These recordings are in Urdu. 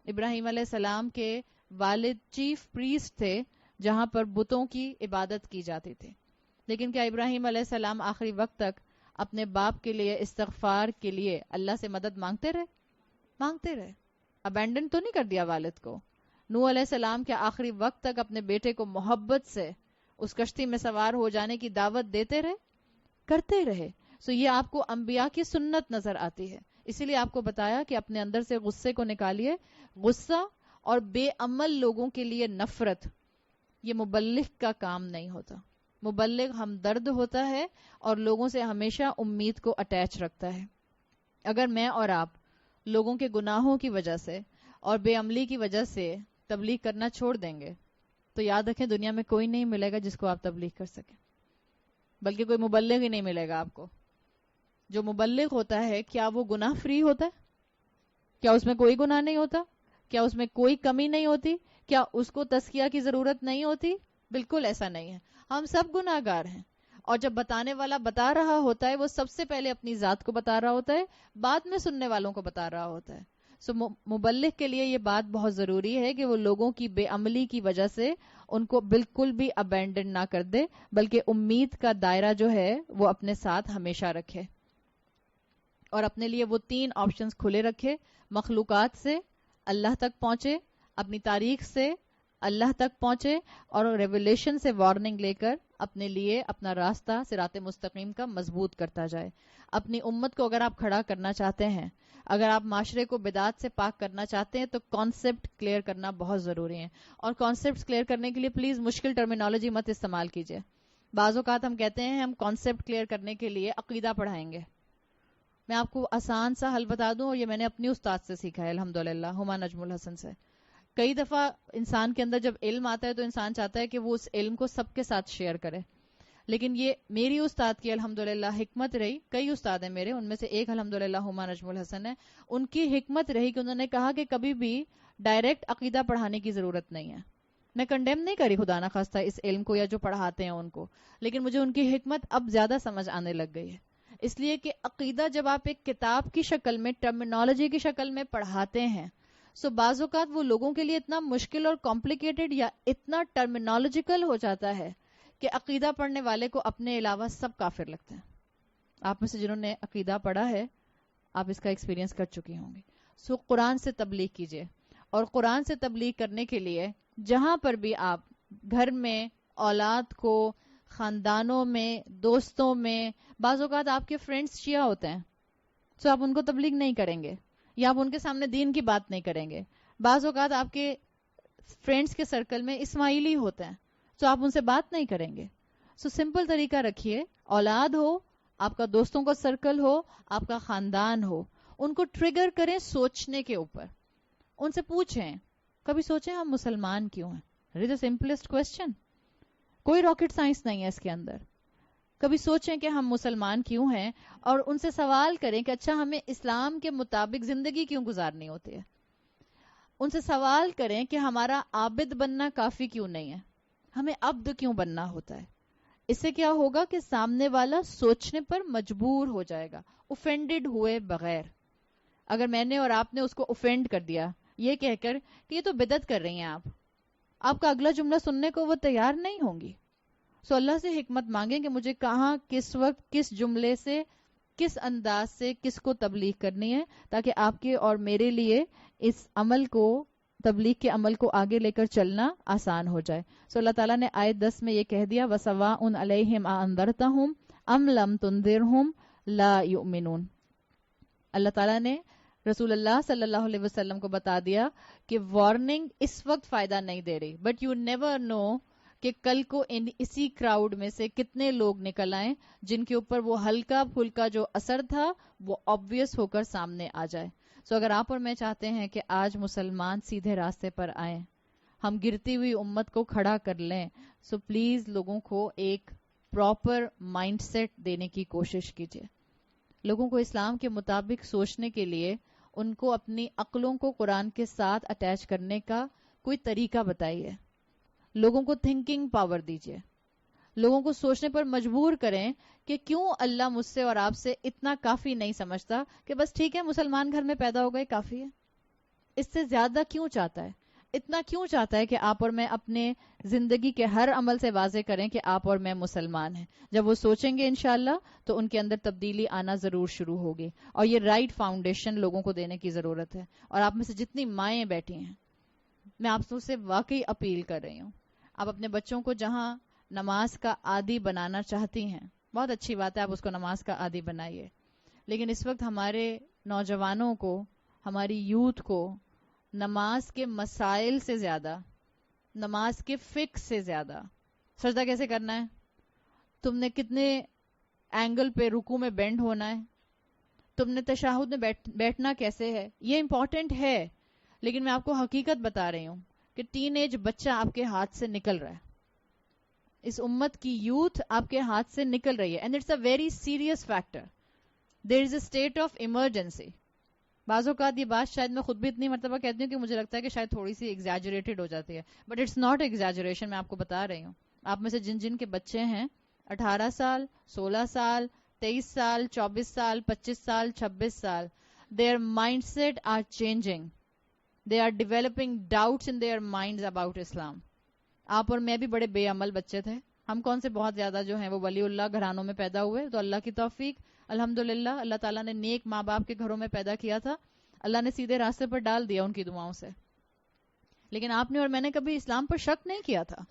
ابراہیم علیہ السلام کے والد چیف پریسٹ تھے جہاں پر بتوں کی عبادت کی جاتی تھی. لیکن کیا ابراہیم علیہ السلام آخری وقت تک اپنے باپ کے لیے استغفار کے لیے اللہ سے مدد مانگتے رہے؟ ابینڈن تو نہیں کر دیا والد کو. نوح علیہ السلام کے آخری وقت تک اپنے بیٹے کو محبت سے اس کشتی میں سوار ہو جانے کی دعوت دیتے رہے، کرتے رہے. سو یہ آپ کو انبیاء کی سنت نظر آتی ہے. اسی لیے آپ کو بتایا کہ اپنے اندر سے غصے کو نکالیے. غصہ اور بے عمل لوگوں کے لیے نفرت یہ مبلغ کا کام نہیں ہوتا. مبلغ ہمدرد ہوتا ہے اور لوگوں سے ہمیشہ امید کو اٹیچ رکھتا ہے. اگر میں اور آپ لوگوں کے گناہوں کی وجہ سے اور بے عملی کی وجہ سے تبلیغ کرنا چھوڑ دیں گے تو یاد رکھیں دنیا میں کوئی نہیں ملے گا جس کو آپ تبلیغ کر سکیں، بلکہ کوئی مبلغ ہی نہیں ملے گا آپ کو. جو مبلغ ہوتا ہے کیا وہ گناہ فری ہوتا ہے؟ کیا اس میں کوئی گناہ نہیں ہوتا؟ کیا اس میں کوئی کمی نہیں ہوتی؟ کیا اس کو تزکیہ کی ضرورت نہیں ہوتی؟ بالکل ایسا نہیں ہے. ہم سب گناہ گار ہیں، اور جب بتانے والا بتا رہا ہوتا ہے وہ سب سے پہلے اپنی ذات کو بتا رہا ہوتا ہے، بعد میں سننے والوں کو بتا رہا ہوتا ہے. سو مبلغ کے لیے یہ بات بہت ضروری ہے کہ وہ لوگوں کی بے عملی کی وجہ سے ان کو بالکل بھی ابینڈن نہ کر دے، بلکہ امید کا دائرہ جو ہے وہ اپنے ساتھ ہمیشہ رکھے، اور اپنے لیے وہ 3 آپشنز کھلے رکھے. مخلوقات سے اللہ تک پہنچے، اپنی تاریخ سے اللہ تک پہنچے، اور ریولیشن سے وارننگ لے کر اپنے لیے اپنا راستہ صراط مستقیم کا مضبوط کرتا جائے. اپنی امت کو اگر آپ کھڑا کرنا چاہتے ہیں، اگر آپ معاشرے کو بدعات سے پاک کرنا چاہتے ہیں، تو کانسیپٹ کلیئر کرنا بہت ضروری ہے. اور کانسیپٹس کلیئر کرنے کے لیے پلیز مشکل ٹرمینالوجی مت استعمال کیجیے. بعض اوقات ہم کہتے ہیں ہم کانسیپٹ کلیئر کرنے کے لیے عقیدہ پڑھائیں گے. میں آپ کو آسان سا حل بتا دوں، اور یہ میں نے اپنی استاد سے سیکھا ہے الحمدللہ، ہما نجم الحسن سے. کئی دفعہ انسان کے اندر جب علم آتا ہے تو انسان چاہتا ہے کہ وہ اس علم کو سب کے ساتھ شیئر کرے، لیکن یہ میری استاد کی الحمدللہ حکمت رہی. کئی استاد ہیں میرے، ان میں سے ایک الحمدللہ ہما نجم الحسن ہے. ان کی حکمت رہی کہ انہوں نے کہا کہ کبھی بھی ڈائریکٹ عقیدہ پڑھانے کی ضرورت نہیں ہے. میں کنڈیم نہیں کری خدا نہ خواستہ اس علم کو یا جو پڑھاتے ہیں ان کو، لیکن مجھے ان کی حکمت اب زیادہ سمجھ آنے لگ گئی ہے. اس لیے کہ عقیدہ جب آپ ایک کتاب کی شکل میں، ٹرمینالوجی کی شکل میں پڑھاتے ہیں، سو بعض اوقات وہ لوگوں کے لیے اتنا مشکل اور کمپلیکیٹڈ یا اتنا ٹرمینالوجیکل ہو جاتا ہے کہ عقیدہ پڑھنے والے کو اپنے علاوہ سب کافر لگتے ہیں. آپ میں سے جنہوں نے عقیدہ پڑھا ہے آپ اس کا ایکسپیرینس کر چکی ہوں گی. سو قرآن سے تبلیغ کیجیے، اور قرآن سے تبلیغ کرنے کے لیے جہاں پر بھی آپ گھر میں، اولاد کو، خاندانوں میں، دوستوں میں، بعض اوقات آپ کے فرینڈز شیعہ ہوتے ہیں، سو آپ ان کو تبلیغ نہیں کریں گے یا آپ ان کے سامنے دین کی بات نہیں کریں گے. بعض اوقات آپ کے فرینڈز کے سرکل میں اسماعیلی ہوتے ہیں، سو آپ ان سے بات نہیں کریں گے. سو سمپل طریقہ رکھیے، اولاد ہو، آپ کا دوستوں کا سرکل ہو، آپ کا خاندان ہو، ان کو ٹریگر کریں سوچنے کے اوپر. ان سے پوچھیں، کبھی سوچیں ہم مسلمان کیوں ہیں؟ It is the simplest question. کوئی راکٹ سائنس نہیں ہے اس کے اندر. کبھی سوچیں کہ ہم مسلمان کیوں ہیں، اور ان سے سوال کریں کہ اچھا ہمیں اسلام کے مطابق زندگی کیوں گزارنی ہوتی ہے. ان سے سوال کریں کہ ہمارا عابد بننا کافی کیوں نہیں ہے، ہمیں عبد کیوں بننا ہوتا ہے. اس سے کیا ہوگا کہ سامنے والا سوچنے پر مجبور ہو جائے گا، اوفینڈڈ ہوئے بغیر. اگر میں نے اور آپ نے اس کو اوفینڈ کر دیا یہ کہہ کر کہ یہ تو بدعت کر رہی ہیں آپ کا اگلا جملہ سننے کو وہ تیار نہیں ہوں گی. سو اللہ سے حکمت مانگیں کہ مجھے کہاں، کس وقت، کس جملے سے، کس انداز سے کس کو تبلیغ کرنی ہے، تاکہ آپ کے اور میرے لیے اس عمل کو، تبلیغ کے عمل کو آگے لے کر چلنا آسان ہو جائے. سو اللہ تعالیٰ نے آیت 10 میں یہ کہہ دیا وَسَوَاءٌ عَلَيْهِمْ أَأَنذَرْتَهُمْ أَمْ لَمْ تُنذِرْهُمْ لَا يُؤْمِنُونَ. اللہ تعالیٰ نے رسول اللہ صلی اللہ علیہ وسلم کو بتا دیا کہ وارننگ اس وقت فائدہ نہیں دے رہی، بٹ یو نیور نو کہ کل کو اسی کراؤڈ میں سے کتنے لوگ نکل آئیں جن کے اوپر وہ ہلکا پھلکا جو اثر تھا وہ آبویس ہو کر سامنے آ جائے. سو اگر آپ اور میں چاہتے ہیں کہ آج مسلمان سیدھے راستے پر آئیں، ہم گرتی ہوئی امت کو کھڑا کر لیں، سو پلیز لوگوں کو ایک پراپر مائنڈ سیٹ دینے کی کوشش کیجیے. لوگوں کو اسلام کے مطابق سوچنے کے لیے ان کو اپنی عقلوں کو قرآن کے ساتھ اٹیچ کرنے کا کوئی طریقہ بتائیے. لوگوں کو تھنکنگ پاور دیجیے. لوگوں کو سوچنے پر مجبور کریں کہ کیوں اللہ مجھ سے اور آپ سے اتنا کافی نہیں سمجھتا کہ بس ٹھیک ہے مسلمان گھر میں پیدا ہو گئے کافی ہے. اس سے زیادہ کیوں چاہتا ہے؟ اتنا کیوں چاہتا ہے کہ آپ اور میں اپنے زندگی کے ہر عمل سے واضح کریں کہ آپ اور میں مسلمان ہیں؟ جب وہ سوچیں گے انشاءاللہ تو ان کے اندر تبدیلی آنا ضرور شروع ہوگی. اور یہ رائٹ فاؤنڈیشن لوگوں کو دینے کی ضرورت ہے. اور آپ میں سے جتنی مائیں بیٹھی ہیں، میں آپ سے واقعی اپیل کر رہی ہوں، آپ اپنے بچوں کو جہاں نماز کا عادی بنانا چاہتی ہیں، بہت اچھی بات ہے، آپ اس کو نماز کا عادی بنائیے. لیکن اس وقت ہمارے نوجوانوں کو، ہماری یوتھ کو نماز کے مسائل سے زیادہ، نماز کے فکس سے زیادہ، سجدہ کیسے کرنا ہے، تم نے کتنے اینگل پہ رکوع میں بینڈ ہونا ہے، تم نے تشہد میں بیٹھنا کیسے ہے، یہ امپورٹنٹ ہے. لیکن میں آپ کو حقیقت بتا رہی ہوں کہ ٹین ایج بچہ آپ کے ہاتھ سے نکل رہا ہے. اس امت کی یوتھ آپ کے ہاتھ سے نکل رہی ہے. And it's a very serious factor. There is a state of emergency. بعض اوقات یہ بات شاید میں خود بھی اتنی مرتبہ کہتی ہوں کہ مجھے لگتا ہے کہ شاید تھوڑی سی ایگزیجریٹڈ ہو جاتی ہے، بٹ اٹس ناٹ ایگزیجریشن. میں آپ کو بتا رہی ہوں، آپ میں سے جن جن کے بچے ہیں 18 سال، 16 سال، 23 سال، 24 سال، 25 سال، 26 سال، their mindset are changing. They are developing doubts in their minds about Islam. آپ اور میں بھی بڑے بے عمل بچے تھے. ہم کون سے بہت زیادہ جو ہیں وہ ولی اللہ گھرانوں میں پیدا ہوئے، تو اللہ کی توفیق الحمدللہ اللہ تعالیٰ نے نیک ماں باپ کے گھروں میں پیدا کیا تھا، اللہ نے سیدھے راستے پر ڈال دیا ان کی دعاؤں سے. لیکن آپ نے اور میں نے کبھی اسلام پر شک نہیں کیا تھا.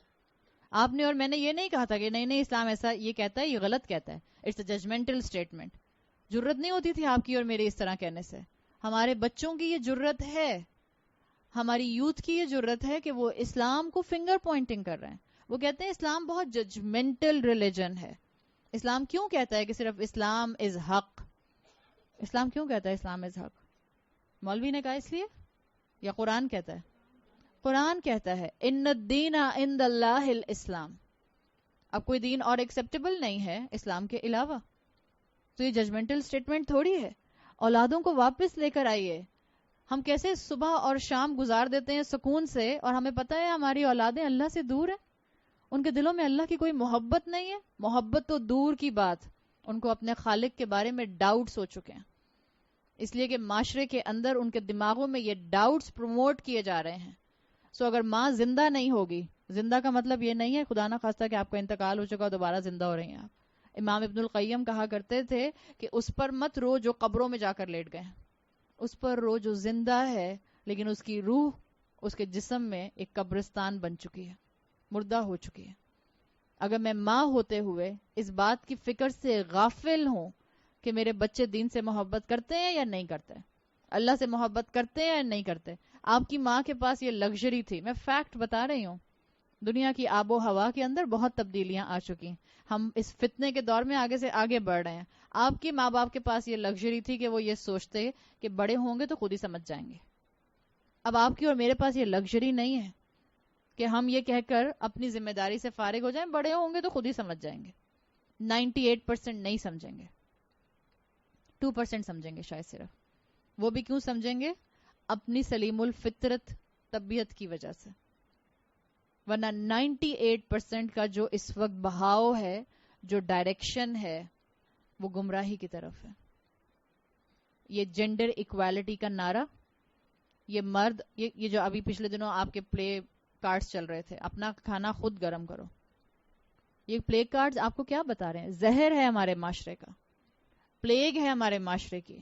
آپ نے اور میں نے یہ نہیں کہا تھا کہ نہیں نہیں اسلام ایسا یہ کہتا ہے، یہ غلط کہتا ہے. It's a judgemental statement. جرت نہیں ہوتی تھی آپ کی اور میری اس طرح کہنے سے. ہمارے بچوں کی یہ جرت ہے، ہماری یوتھ کی یہ جرت ہے کہ وہ اسلام کو فنگر پوائنٹنگ کر رہے ہیں. وہ کہتے ہیں اسلام بہت ججمنٹل ریلیجن ہے. اسلام کیوں کہتا ہے کہ صرف اسلام از حق؟ اسلام کیوں کہتا ہے اسلام از حق؟ مولوی نے کہا اس لیے، یا قرآن کہتا ہے؟ قرآن کہتا ہے ان الدین عند اللہ الاسلام. اب کوئی دین اور ایکسیپٹیبل نہیں ہے اسلام کے علاوہ. تو یہ ججمنٹل اسٹیٹمنٹ تھوڑی ہے. اولادوں کو واپس لے کر آئیے. ہم کیسے صبح اور شام گزار دیتے ہیں سکون سے، اور ہمیں پتہ ہے ہماری اولادیں اللہ سے دور ہیں، ان کے دلوں میں اللہ کی کوئی محبت نہیں ہے. محبت تو دور کی بات، ان کو اپنے خالق کے بارے میں ڈاؤٹس ہو چکے ہیں، اس لیے کہ معاشرے کے اندر ان کے دماغوں میں یہ ڈاؤٹس پروموٹ کیے جا رہے ہیں. سو اگر ماں زندہ نہیں ہوگی، زندہ کا مطلب یہ نہیں ہے خدا نہ خواستہ کہ آپ کا انتقال ہو چکا دوبارہ زندہ ہو رہی ہیں آپ. امام ابن القیم کہا کرتے تھے کہ اس پر مت رو جو قبروں میں جا کر لیٹ گئے، اس پر رو جو زندہ ہے لیکن اس کی روح اس کے جسم میں ایک قبرستان بن چکی ہے، مردہ ہو چکی ہے. اگر میں ماں ہوتے ہوئے اس بات کی فکر سے غافل ہوں کہ میرے بچے دین سے محبت کرتے ہیں یا نہیں کرتے، اللہ سے محبت کرتے ہیں یا نہیں کرتے. آپ کی ماں کے پاس یہ لگژری تھی. میں فیکٹ بتا رہی ہوں. دنیا کی آب و ہوا کے اندر بہت تبدیلیاں آ چکی ہیں. ہم اس فتنے کے دور میں آگے سے آگے بڑھ رہے ہیں. آپ کے ماں باپ کے پاس یہ لگژری تھی کہ وہ یہ سوچتے کہ بڑے ہوں گے تو خود ہی سمجھ جائیں گے. اب آپ کی اور میرے پاس یہ لگژری نہیں ہے کہ ہم یہ کہہ کر اپنی ذمہ داری سے فارغ ہو جائیں بڑے ہوں گے تو خود ہی سمجھ جائیں گے. 98% نہیں سمجھیں گے، 2% سمجھیں گے شاید صرف. وہ بھی کیوں سمجھیں گے؟ اپنی سلیم الفطرت طبیعت کی وجہ سے. ورنہ 98% کا جو اس وقت بہاؤ ہے، جو ڈائریکشن ہے، وہ گمراہی کی طرف ہے. یہ جینڈر ایکوالٹی کا نعرہ، یہ مرد، یہ جو ابھی پچھلے دنوں آپ کے پلے کارڈز چل رہے تھے، اپنا کھانا خود گرم کرو، یہ پلے کارڈز آپ کو کیا بتا رہے ہیں؟ زہر ہے ہمارے معاشرے کا، پلیگ ہے ہمارے معاشرے کی.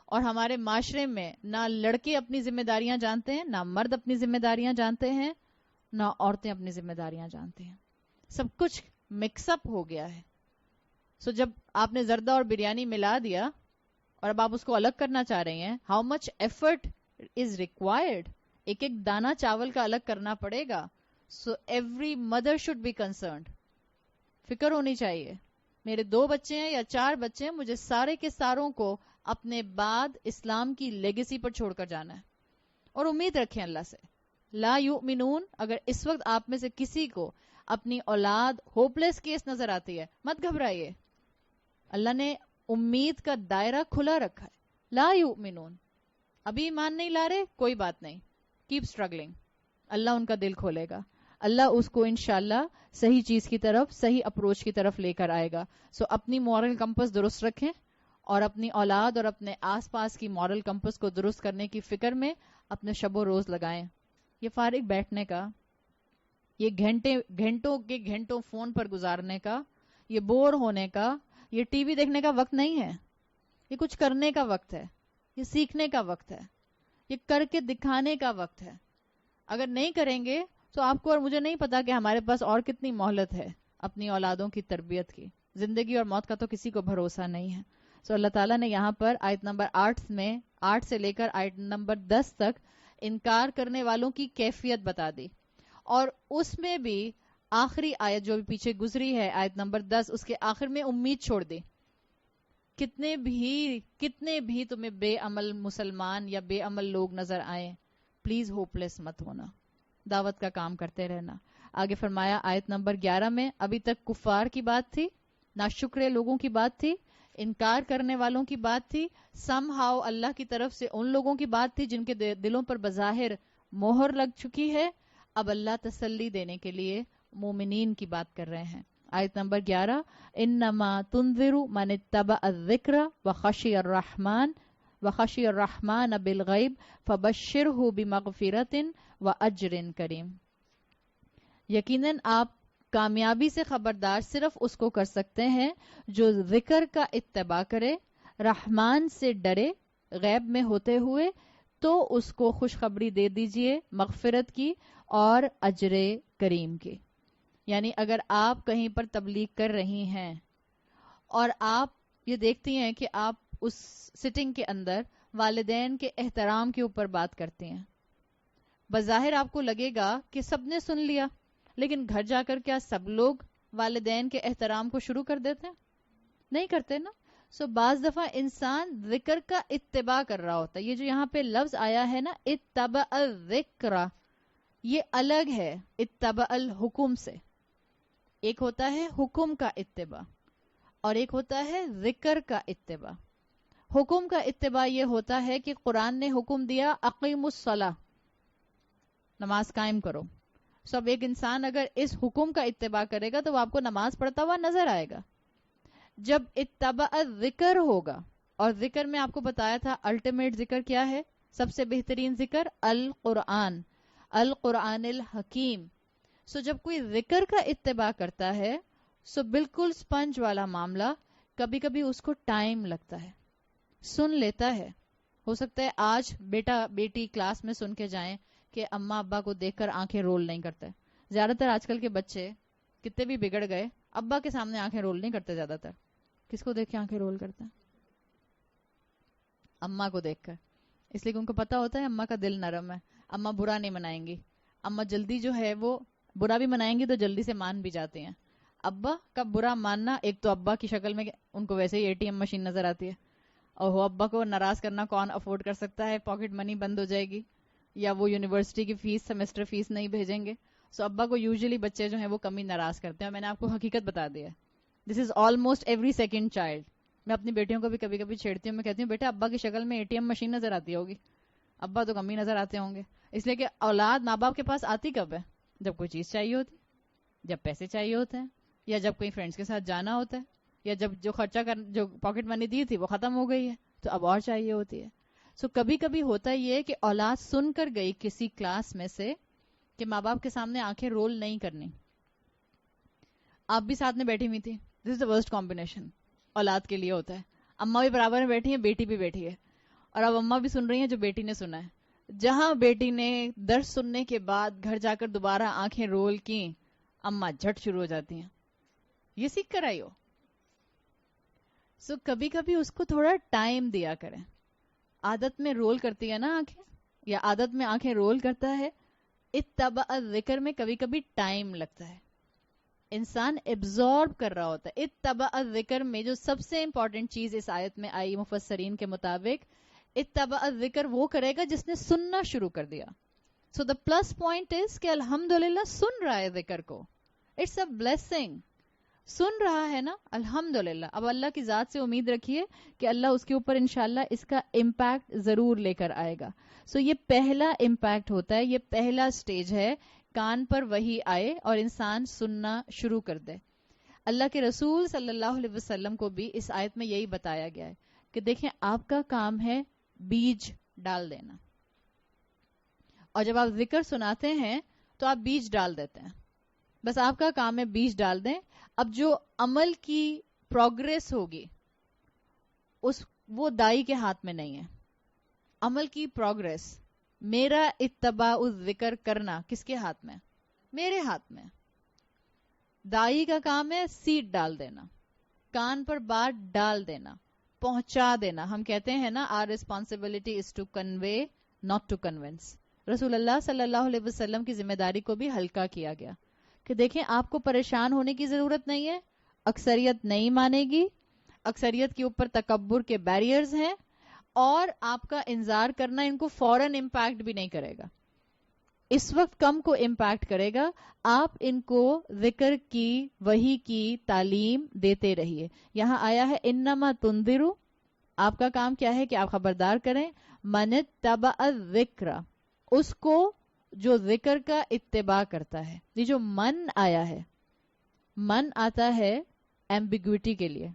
اور ہمارے معاشرے میں نہ لڑکے اپنی ذمہ داریاں جانتے ہیں، نہ مرد اپنی ذمہ داریاں جانتے ہیں، نہ عورتیں اپنی ذمہ داریاں جانتی ہیں. سب کچھ مکس اپ ہو گیا ہے. سو جب آپ نے زردہ اور بریانی ملا دیا اور اب آپ اس کو الگ کرنا چاہ رہے ہیں، how much effort is required. ایک ایک دانہ چاول کا الگ کرنا پڑے گا. So every mother should be concerned. فکر ہونی چاہیے. میرے 2 بچے ہیں یا 4 بچے ہیں، مجھے سارے کے ساروں کو اپنے بعد اسلام کی لیگیسی پر چھوڑ کر جانا ہے. اور امید رکھیں اللہ سے. لا یؤمنون. اگر اس وقت آپ میں سے کسی کو اپنی اولاد ہوپلیس کیس نظر آتی ہے، مت گھبرائیے. اللہ نے امید کا دائرہ کھلا رکھا ہے. لا یؤمنون. ابھی ایمان نہیں لا رہے، کوئی بات نہیں، کیپ اسٹرگلنگ. اللہ ان کا دل کھولے گا. اللہ اس کو انشاءاللہ صحیح چیز کی طرف، صحیح اپروچ کی طرف لے کر آئے گا. سو اپنی مورل کمپس درست رکھیں اور اپنی اولاد اور اپنے آس پاس کی مورل کمپس کو درست کرنے کی فکر میں اپنے شب و روز لگائیں. یہ فارغ بیٹھنے کا، یہ گھنٹوں کے گھنٹوں فون پر گزارنے کا، یہ بور ہونے کا، یہ ٹی وی دیکھنے کا وقت نہیں ہے. یہ کچھ کرنے کا وقت ہے، یہ سیکھنے کا وقت ہے، یہ کر کے دکھانے کا وقت ہے. اگر نہیں کریں گے تو آپ کو اور مجھے نہیں پتا کہ ہمارے پاس اور کتنی مہلت ہے اپنی اولادوں کی تربیت کی. زندگی اور موت کا تو کسی کو بھروسہ نہیں ہے. سو اللہ تعالیٰ نے یہاں پر آیت نمبر 8 سے لے کر آیت نمبر 10 تک انکار کرنے والوں کی کیفیت بتا دی. اور اس میں بھی آخری آیت جو بھی پیچھے گزری ہے آیت نمبر 10، اس کے آخر میں امید چھوڑ دی. کتنے بھی تمہیں بے عمل مسلمان یا بے عمل لوگ نظر آئیں، پلیز ہوپ لیس مت ہونا، دعوت کا کام کرتے رہنا. آگے فرمایا آیت نمبر 11 میں، ابھی تک کفار کی بات تھی، ناشکرے لوگوں کی بات تھی، انکار کرنے والوں کی بات تھی، سم ہاؤ اللہ کی طرف سے ان لوگوں کی بات تھی جن کے دلوں پر بظاہر مہر لگ چکی ہے. اب اللہ تسلی دینے کے لیے مومنین کی بات کر رہے ہیں. آیت نمبر 11، انما تنذر من اتبع الذکر وخشی الرحمن بالغیب فبشرہ بمغفرۃ واجر کریم. یقیناً آپ کامیابی سے خبردار صرف اس کو کر سکتے ہیں جو ذکر کا اتباع کرے، رحمان سے ڈرے غیب میں ہوتے ہوئے، تو اس کو خوشخبری دے دیجئے مغفرت کی اور اجر کریم کی. یعنی اگر آپ کہیں پر تبلیغ کر رہی ہیں اور آپ یہ دیکھتی ہیں کہ آپ اس سٹنگ کے اندر والدین کے احترام کے اوپر بات کرتے ہیں، بظاہر آپ کو لگے گا کہ سب نے سن لیا، لیکن گھر جا کر کیا سب لوگ والدین کے احترام کو شروع کر دیتے ہیں؟ نہیں کرتے نا. سو بعض دفعہ انسان ذکر کا اتباع کر رہا ہوتا ہے. یہ جو یہاں پہ لفظ آیا ہے نا اتبع الذکر، یہ الگ ہے اتبع الحکم سے. ایک ہوتا ہے حکم کا اتباع اور ایک ہوتا ہے ذکر کا اتباع. حکم کا اتباع یہ ہوتا ہے کہ قرآن نے حکم دیا اقیموا الصلاۃ، نماز قائم کرو. سب ایک انسان اگر اس حکم کا اتباع کرے گا تو وہ آپ کو نماز پڑھتا ہوا نظر آئے گا. جب اتبع الذکر ہوگا، اور ذکر میں آپ کو بتایا تھا الٹیمیٹ ذکر کیا ہے، سب سے بہترین ذکر القرآن الحکیم. سو جب کوئی ذکر کا اتباع کرتا ہے سو بالکل سپنج والا معاملہ، کبھی کبھی اس کو ٹائم لگتا ہے، سن لیتا ہے. ہو سکتا ہے آج بیٹا بیٹی کلاس میں سن کے جائیں کہ اماں ابا کو دیکھ کر آنکھیں رول نہیں کرتے. زیادہ تر آج کل کے بچے کتنے بھی بگڑ گئے ابا کے سامنے آنکھیں رول نہیں کرتے. زیادہ تر کس کو دیکھ کے آنکھیں رول کرتے ہیں؟ اماں کو دیکھ کر. اس لیے کہ ان کو پتا ہوتا ہے اماں کا دل نرم ہے، اماں برا نہیں منائیں گی، اماں جلدی جو ہے وہ برا بھی منائیں گی تو جلدی سے مان بھی جاتے ہیں. ابا کا برا ماننا، ایک تو ابا کی شکل میں ان کو ویسے ہی ATM مشین نظر آتی ہے، اور ابا کو ناراض کرنا کون افورڈ کر سکتا ہے، پاکٹ منی بند ہو جائے گی یا وہ یونیورسٹی کی فیس سیمسٹر فیس نہیں بھیجیں گے. سو ابا کو یوزلی بچے جو ہیں وہ کمی ناراض کرتے ہیں. اور میں نے آپ کو حقیقت بتا دیا، this is almost every second child. میں اپنی بیٹیوں کو بھی کبھی کبھی چھیڑتی ہوں، میں کہتی ہوں بیٹا ابا کی شکل میں ATM مشین نظر آتی ہوگی، ابا تو کمی نظر آتے ہوں گے. اس لیے کہ اولاد ماں باپ کے پاس آتی کب ہے؟ جب کوئی چیز چاہیے ہوتی، جب پیسے چاہیے ہوتے ہیں، یا جب کوئی فرینڈس کے ساتھ جانا ہوتا ہے، یا جب جو خرچہ جو پاکٹ منی دی تھی وہ ختم ہو گئی ہے تو اب اور چاہیے ہوتی ہے. سو کبھی کبھی ہوتا یہ کہ اولاد سن کر گئی کسی کلاس میں سے کہ ماں باپ کے سامنے آنکھیں رول نہیں کرنی. آپ بھی ساتھ میں بیٹھی ہوئی تھی، دس از دا ورسٹ کمبینیشن اولاد کے لیے ہوتا ہے. اماں بھی برابر میں بیٹھی ہیں، بیٹی بھی بیٹھی ہے، اور اب اماں بھی سن رہی ہیں جو بیٹی نے سنا ہے. جہاں بیٹی نے درس سننے کے بعد گھر جا کر دوبارہ آنکھیں رول کی، اماں جھٹ شروع ہو جاتی ہیں، یہ سیکھ کر آئی ہو. سو کبھی کبھی اس کو تھوڑا ٹائم دیا کریں. عادت میں رول کرتی ہے نا آنکھیں، یا عادت میں آنکھیں رول کرتا ہے، اتبع ذکر میں کبھی کبھی ٹائم لگتا ہے، انسان ایبزارب کر رہا ہوتا ہے. اتبع ذکر میں جو سب سے امپورٹنٹ چیز اس آیت میں آئی مفسرین کے مطابق، اتبع ذکر وہ کرے گا جس نے سننا شروع کر دیا. سو دا پلس پوائنٹ از کہ الحمدللہ سن رہا ہے ذکر کو، اٹس اے بلیسنگ. سن رہا ہے نا، الحمدللہ. اب اللہ کی ذات سے امید رکھیے کہ اللہ اس کے اوپر انشاءاللہ اس کا امپیکٹ ضرور لے کر آئے گا. سو یہ پہلا امپیکٹ ہوتا ہے، یہ پہلا سٹیج ہے، کان پر وحی آئے اور انسان سننا شروع کر دے. اللہ کے رسول صلی اللہ علیہ وسلم کو بھی اس آیت میں یہی بتایا گیا ہے. کہ دیکھیں آپ کا کام ہے بیج ڈال دینا، اور جب آپ ذکر سناتے ہیں تو آپ بیج ڈال دیتے ہیں، بس آپ کا کام ہے بیج ڈال دیں. اب جو عمل کی پروگریس ہوگی وہ دائی کے ہاتھ میں نہیں ہے. عمل کی پروگریس، میرا اتباع الذکر کرنا کس کے ہاتھ میں؟ میرے ہاتھ میں. دائی کا کام ہے سیڈ ڈال دینا، کان پر بات ڈال دینا، پہنچا دینا. ہم کہتے ہیں نا our responsibility is to convey not to convince. رسول اللہ صلی اللہ علیہ وسلم کی ذمہ داری کو بھی ہلکا کیا گیا کہ دیکھیں آپ کو پریشان ہونے کی ضرورت نہیں ہے، اکثریت نہیں مانے گی، اکثریت کے اوپر تکبر کے بیریئرز ہیں، اور آپ کا انذار کرنا ان کو فوراً امپیکٹ بھی نہیں کرے گا، اس وقت کم کو امپیکٹ کرے گا. آپ ان کو ذکر کی وحی کی تعلیم دیتے رہیے. یہاں آیا ہے انما تنذرو، آپ کا کام کیا ہے کہ آپ خبردار کریں. من اتبع الذکر، اس کو جو ذکر کا اتباع کرتا ہے. یہ جو من آیا ہے، من آتا ہے ایمبیگوٹی کے لیے.